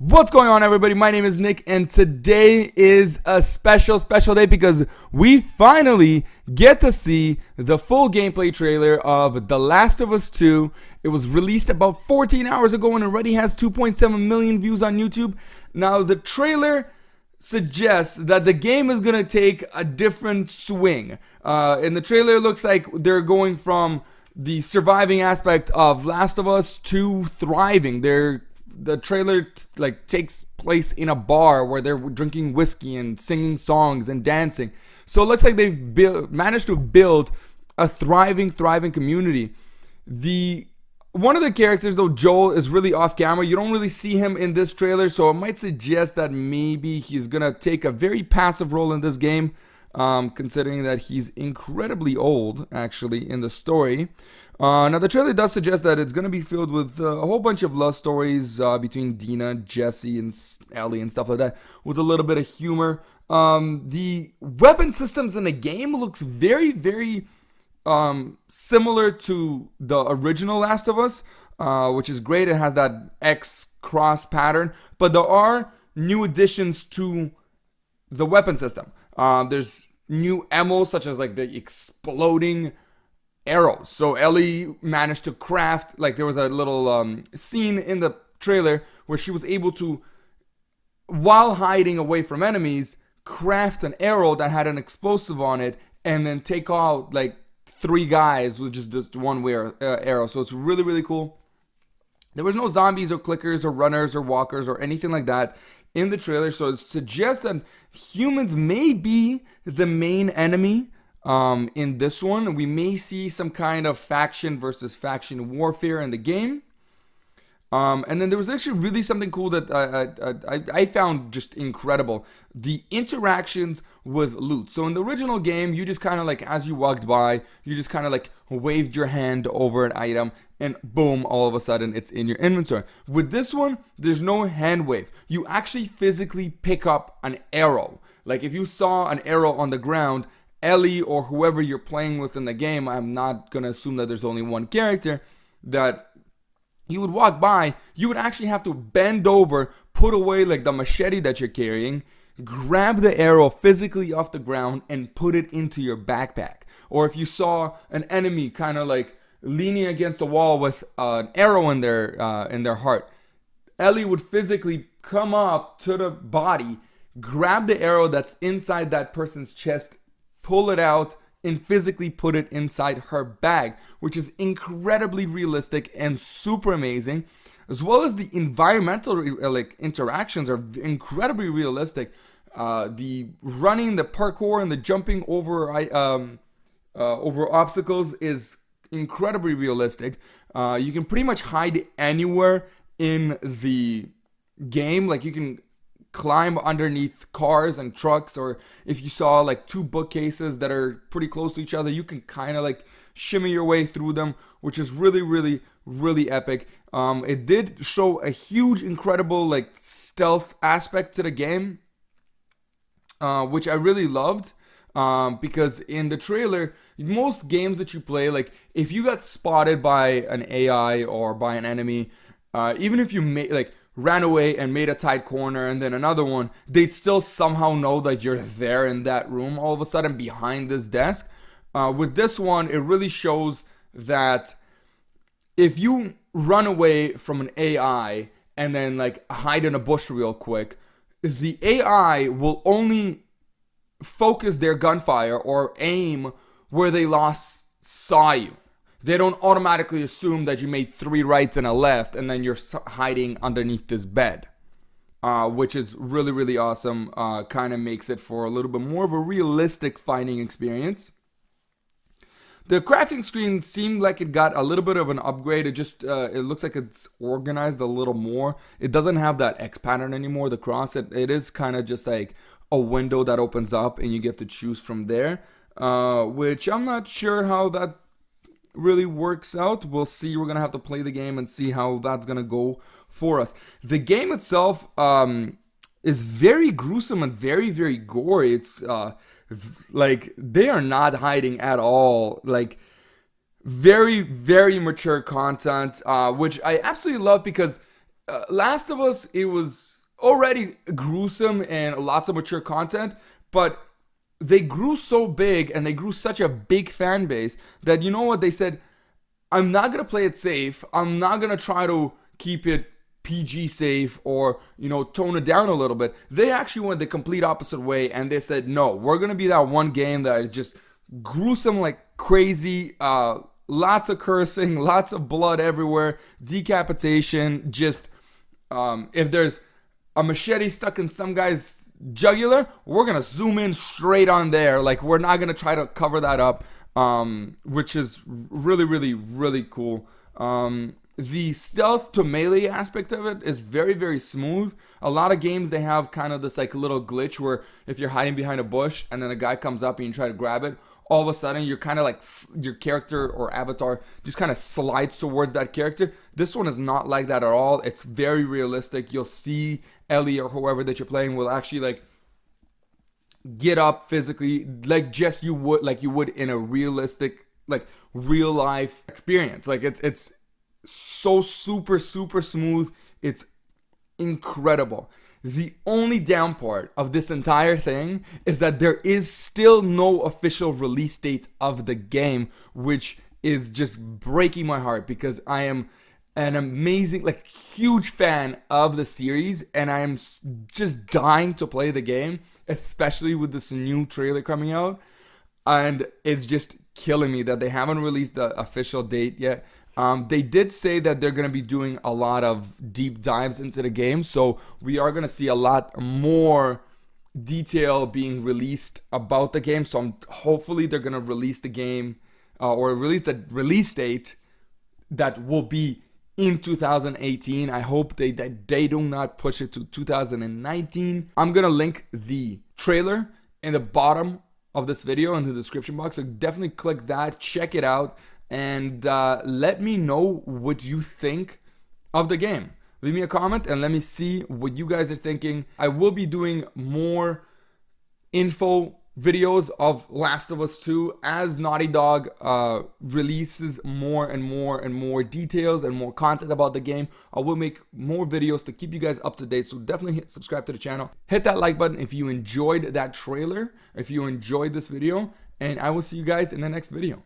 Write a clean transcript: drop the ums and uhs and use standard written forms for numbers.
What's going on, everybody? My name is Nick, and today is a special day because we finally get to see the full gameplay trailer of The Last of Us 2. It was released about 14 hours ago and already has 2.7 million views on YouTube. Now, the trailer suggests that the game is going to take a different swing. In the trailer, it looks like they're going from the surviving aspect of Last of Us to thriving. The trailer takes place in a bar where they're drinking whiskey and singing songs and dancing. So it looks like they've managed to build a thriving community. One of the characters, though, Joel, is really off camera. You don't really see him in this trailer, so it might suggest that maybe he's gonna take a very passive role in this game, considering that he's incredibly old, actually, in the story. Now, the trailer does suggest that it's going to be filled with a whole bunch of love stories between Dina, Jesse, and Ellie and stuff like that, with a little bit of humor. The weapon systems in the game looks very similar to the original Last of Us, which is great. It has that X cross pattern, but there are new additions to the weapon system. There's new ammo, such as like the exploding arrows. So Ellie managed to craft, there was a little scene in the trailer where she was able to, while hiding away from enemies, craft an arrow that had an explosive on it and then take out like 3 guys with just one arrow. So it's really cool. There was no zombies or clickers or runners or walkers or anything like that in the trailer, so it suggests that humans may be the main enemy in this one. We may see some kind of faction versus faction warfare in the game. And then there was actually really something cool that I found just incredible. The interactions with loot. So in the original game, you just kind of as you walked by, you just kind of waved your hand over an item and boom, all of a sudden it's in your inventory. With this one, there's no hand wave. You actually physically pick up an arrow. Like if you saw an arrow on the ground, Ellie or whoever you're playing with in the game, I'm not going to assume that there's only one character, that you would walk by, you would actually have to bend over, put away the machete that you're carrying, grab the arrow physically off the ground and put it into your backpack. Or if you saw an enemy kind of leaning against the wall with an arrow in their heart, Ellie would physically come up to the body, grab the arrow that's inside that person's chest, pull it out, and physically put it inside her bag, which is incredibly realistic and super amazing, as well as the environmental interactions are incredibly realistic. The running, the parkour, and the jumping over obstacles is incredibly realistic. You can pretty much hide anywhere in the game. You can climb underneath cars and trucks, or if you saw 2 bookcases that are pretty close to each other, you can kind of shimmy your way through them, which is really epic. It did show a huge, incredible stealth aspect to the game, which I really loved. Because in the trailer, most games that you play, if you got spotted by an AI or by an enemy, even if you ran away and made a tight corner and then another one, they'd still somehow know that you're there in that room all of a sudden behind this desk. With this one, it really shows that if you run away from an AI and then hide in a bush real quick, the AI will only focus their gunfire or aim where they last saw you. They don't automatically assume that you made 3 rights and a left and then you're hiding underneath this bed, which is really awesome. Kind of makes it for a little bit more of a realistic fighting experience. The crafting screen seemed like it got a little bit of an upgrade. It looks like it's organized a little more. It doesn't have that X pattern anymore, the cross. It is kind of just a window that opens up and you get to choose from there, which I'm not sure how that really works out. We'll see. We're gonna have to play the game and see how that's gonna go for us. The game itself is very gruesome and very gory. It's they are not hiding at all. Very mature content, which I absolutely love, because Last of Us, it was already gruesome and lots of mature content, but they grew so big and they grew such a big fan base that, you know what, they said, I'm not gonna play it safe. I'm not gonna try to keep it PG safe or, you know, tone it down a little bit. They actually went the complete opposite way, and they said, no, we're gonna be that one game that is just gruesome like crazy. Lots of cursing, lots of blood everywhere, decapitation. Just if there's a machete stuck in some guy's jugular, we're gonna zoom in straight on there. Like, we're not gonna try to cover that up, which is really, really, really cool. The stealth to melee aspect of it is very, very smooth. A lot of games, they have kind of this like little glitch where if you're hiding behind a bush and then a guy comes up and you try to grab it, all of a sudden you're kind of like, your character or avatar just kind of slides towards that character. This one is not like that at all. It's very realistic. You'll see Ellie or whoever that you're playing will actually like get up physically, like just you would in a realistic, like real life experience. Like it's so super, super smooth. It's incredible. The only down part of this entire thing is that there is still no official release date of the game, which is just breaking my heart because I am an amazing, like, huge fan of the series, and I am just dying to play the game, especially with this new trailer coming out. And it's just killing me that they haven't released the official date yet. They did say that they're going to be doing a lot of deep dives into the game, so we are going to see a lot more detail being released about the game. So hopefully they're going to release the game or release the release date that will be in 2018. I hope they do not push it to 2019. I'm going to link the trailer in the bottom of this video in the description box, so definitely click that, check it out, and let me know what you think of the game. Leave me a comment and let me see what you guys are thinking. I will be doing more info videos of Last of Us 2 as Naughty Dog releases more and more and more details and more content about the game. I will make more videos to keep you guys up to date, so definitely subscribe to the channel. Hit that like button if you enjoyed that trailer, if you enjoyed this video, and I will see you guys in the next video.